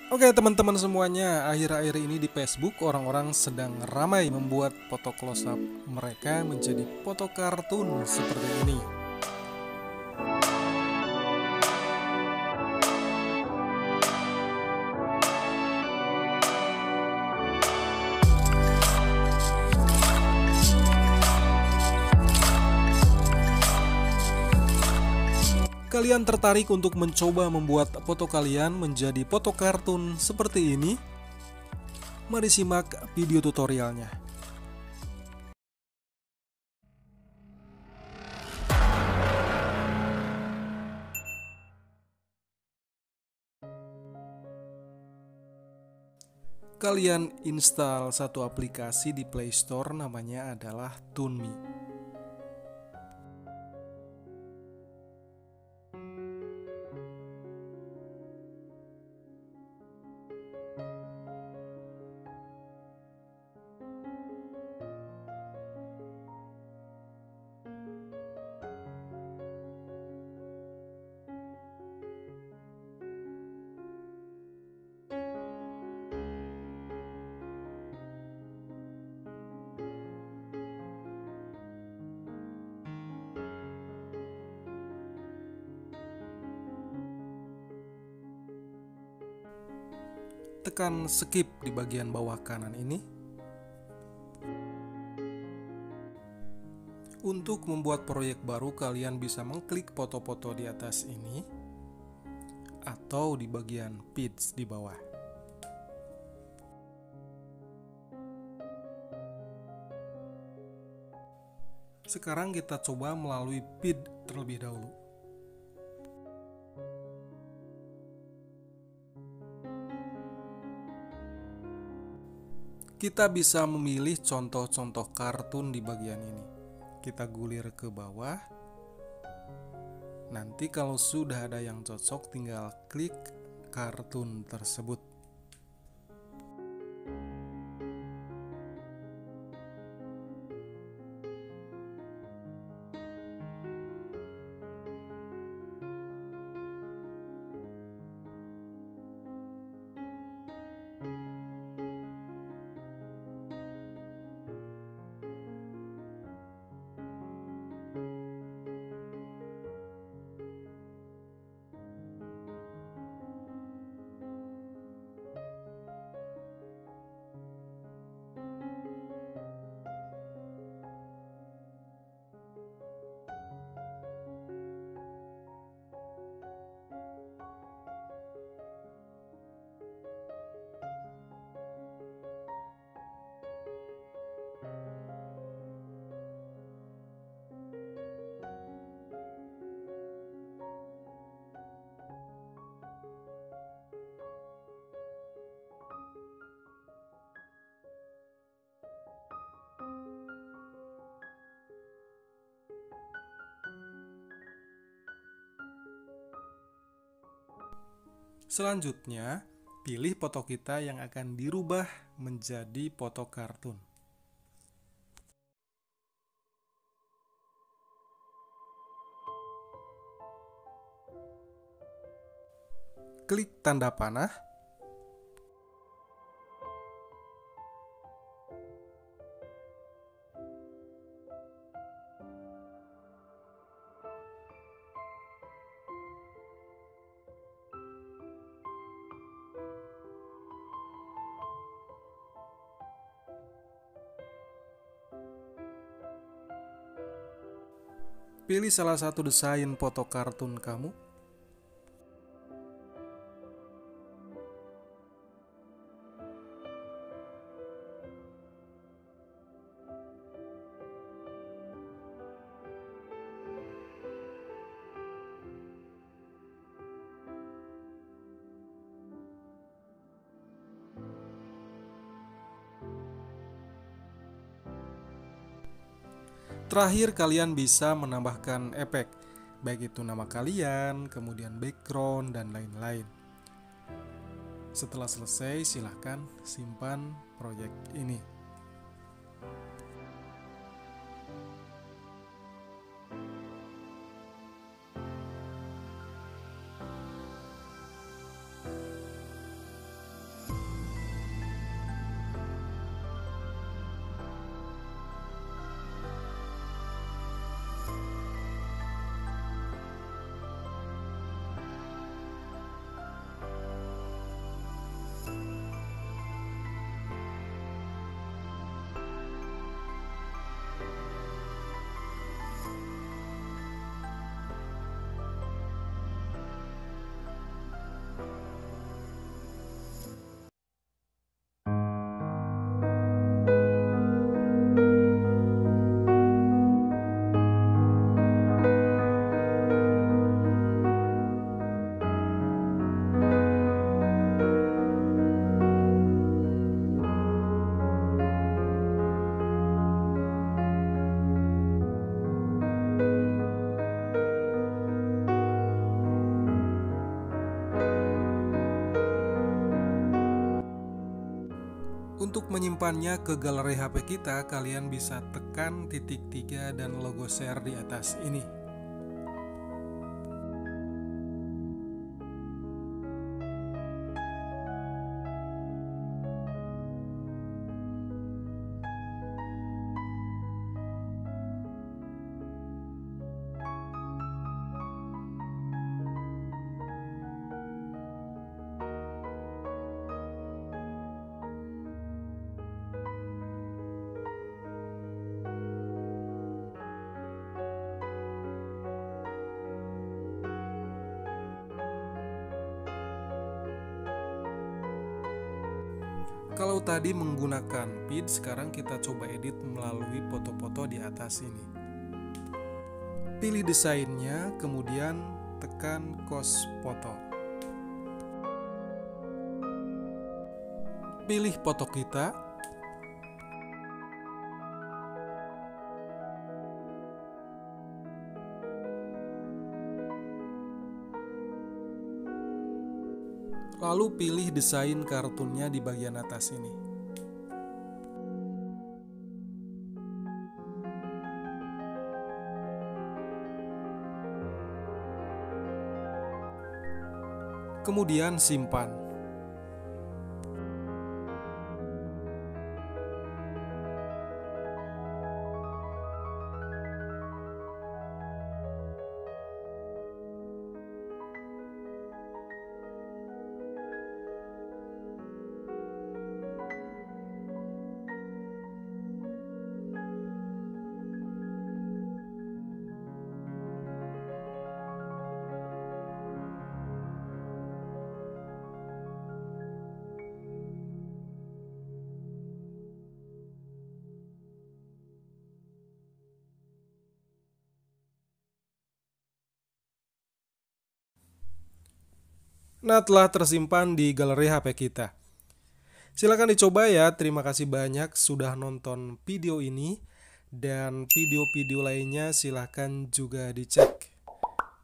Oke teman-teman semuanya, akhir-akhir ini di Facebook orang-orang sedang ramai membuat foto close up mereka menjadi foto kartun seperti ini. Kalian tertarik untuk mencoba membuat foto kalian menjadi foto kartun seperti ini? Mari simak video tutorialnya. Kalian install satu aplikasi di Play Store, namanya adalah Toonme. Tekan skip di bagian bawah kanan ini. Untuk membuat proyek baru, kalian bisa mengklik foto-foto di atas ini atau di bagian feeds di bawah. Sekarang kita coba melalui feed terlebih dahulu. Kita bisa memilih contoh-contoh kartun di bagian ini. Kita gulir ke bawah. Nanti kalau sudah ada yang cocok, tinggal klik kartun tersebut. Selanjutnya, pilih foto kita yang akan dirubah menjadi foto kartun. Klik tanda panah. Pilih salah satu desain foto kartun kamu. Terakhir, kalian bisa menambahkan efek, baik itu nama kalian, kemudian background, dan lain-lain. Setelah selesai, silahkan simpan proyek ini. Untuk menyimpannya ke galeri HP kita, kalian bisa tekan titik 3 dan logo share di atas ini. Kalau tadi menggunakan PID, sekarang kita coba edit melalui foto-foto di atas ini. Pilih desainnya, kemudian tekan cos foto. Pilih foto kita. Lalu pilih desain kartunnya di bagian atas ini. Kemudian simpan. Nah, telah tersimpan di galeri HP kita. Silakan dicoba ya. Terima kasih banyak sudah nonton video ini, dan video-video lainnya silahkan juga dicek.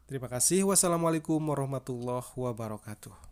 Terima kasih. Wassalamualaikum warahmatullahi wabarakatuh.